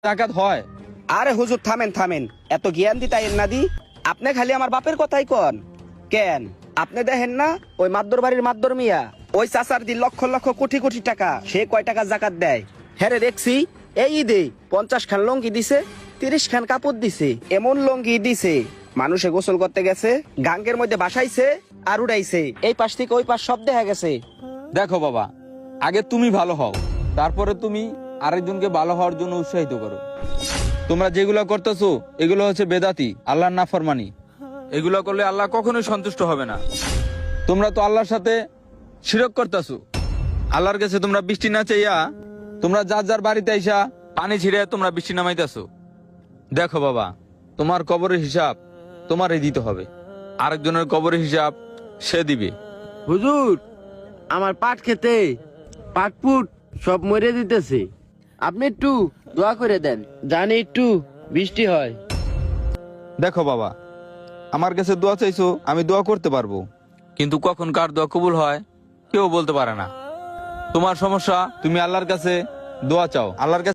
জাকাত হয়? আরে হুজুর থামেন থামেন, এত জ্ঞান দিতাইন না দি। আপনি খালি আমার বাপের কথাই কন কেন? আপনি দেখেন না ওই মাদ্দর বাড়ির মাদ্দর মিয়া, ওই চাচার দি লক্ষ লক্ষ কোটি কোটি টাকা, সে কয় টাকা জাকাত দেয়? হ্যাঁ রে, দেখছি এই ঈদে 50 খান লঙ্গি দিছে, 30 খান কাপড় দিছে, এমন লঙ্গি দিছে মানুষে গোসল করতে গেছে, গাঙ্গের মধ্যে বাসাইছে আর উড়াইছে, এই পাশ থেকে ওই পাশ সব দেখা গেছে। দেখো বাবা, আগে তুমি ভালো হও, তারপরে তুমি আরেকজনকে ভালো হওয়ার জন্য উৎসাহিত করো। তোমরা যেগুলো করতেছো এগুলো হচ্ছে বেদাতি, আল্লাহর নাফরমানি। এগুলো করলে আল্লাহ কখনোই সন্তুষ্ট হবে না। তোমরা তো আল্লাহর সাথে শিরক করতেছো। আল্লাহর কাছে তোমরা বৃষ্টি না চাইয়া তোমরা যার যার বাড়িতে আইসা পানি ছিড়ে তোমরা বৃষ্টি নামাইতেছো। দেখো বাবা, তোমার কবরের হিসাব তোমারই দিতে হবে, আরেকজনের কবরের হিসাব সে দিবে। হুজুর, আমার পাট খেতে পাট পুট সব মরে দিতেছে, আপনি একটু দোয়া করে দেন, জানি একটু বৃষ্টি হয়। দেখো বাবা, আমার কাছে দোয়া চাইছো, আমি দোয়া করতে পারবো, কিন্তু কখন কার দোয়া কবুল হয় কেউ বলতে পারে না। তোমার সমস্যা, তুমি আল্লাহর কাছে দোয়া চাও, আল্লাহর কাছে